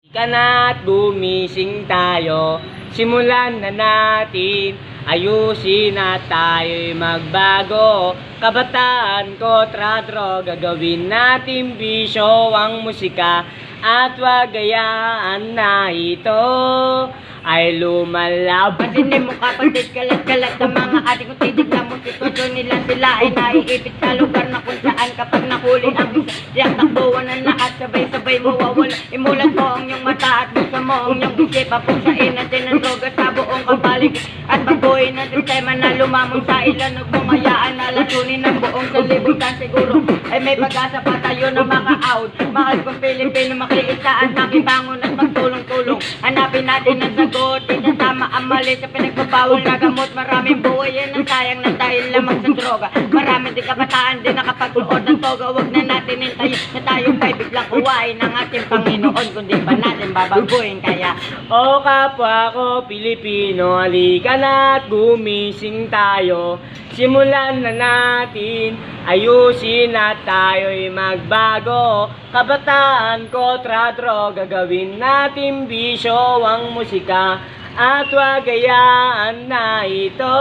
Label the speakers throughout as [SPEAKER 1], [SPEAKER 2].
[SPEAKER 1] Halika na't gumising tayo, simulan na natin, ayusin na tayo'y magbago. Kabataan kontra droga, gagawin natin bisyo ang musika, at wag gayaan na ito ay lumalab.
[SPEAKER 2] Pasinin mo kapatid, kalat-kalat ng mga ating kung titignan mo sitwasyon nila, sila ay naiipit sa lugar na kung saan kapag nahuli ang isa, diyak takbuhan ang lahat, sabay-sabay mawawala. Imulat mo ang iyong mata at buksan mo ang iyong isipan, puksain natin ang droga sa buong kapaligid at baguhin ang sistema na lumamon sa ilan. Huwag mong hayaan na lasunin ang buong sanlibutan, siguro ay may pag-asa pa tayo na maka-out. Mahal kong Pilipino, makiisa at makibangon at magtulong-tulong. Hanapin natin ang sagot, itatama ang mali sa pinagbabawal na gamot. Maraming buhay yan ang sayang na dahil lamang sa droga. Maraming di kabataan din nakapagsuot ng toga. Huwag na natin hintayin na tayong may biglang kuwain ng ating Panginoon, kundi pa natin babaguhin. Kaya
[SPEAKER 1] O kapwa ko Pilipino, halika na't gumising tayo, simulan na natin, ayusin na tayo'y magbago. Kabataan kontra droga, gagawin natin bisyo ang musika, at wag gayaan na ito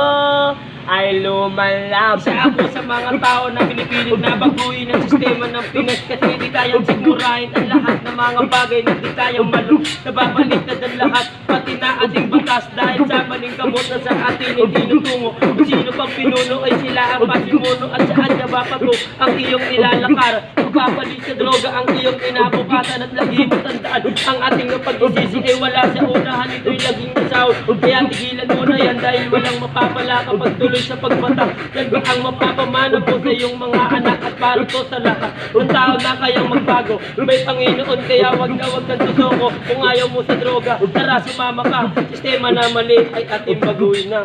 [SPEAKER 1] ay lumalab.
[SPEAKER 3] Sa ako sa mga tao na pinipilit na baguhin ang sistema ng Pinas, kasi di kayang sigurahin ang lahat ng mga bagay na di kayang malug. Nababaliktad ang lahat, pati na ating batas, dahil sa maling gamot na sa atin hindi nutungo. Kung sino pang pinuno ay sila ang pasimuno, at saan na bapago ang iyong ilalakar. Magpapalit sa droga ang iyong inabukatan, at lagi mo tandaan ang ating pag-isisi ay wala sa unahan, ito'y laging isaw. Kaya tigilan mo na yan dahil walang mapapala kapag tuloy sa pagmata. Yan ba ang mapapamana po sa iyong mga anak, at para to sa lahat ng tao na kayang magbago. May Panginoon, kaya wag kang susoko. Kung ayaw mo sa droga, tara sumama ka. Sistema na mali ay ating baguhin na.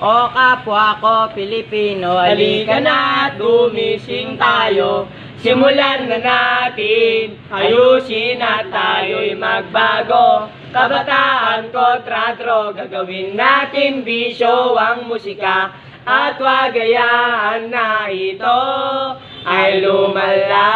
[SPEAKER 2] o kapwa ko Pilipino,
[SPEAKER 1] Halika na't gumising tayo, simulan na natin, ayusin na tayo'y magbago. Kabataan kontra droga, gagawin natin bisyo ang musika, at wag gayaan na ito ay lumala.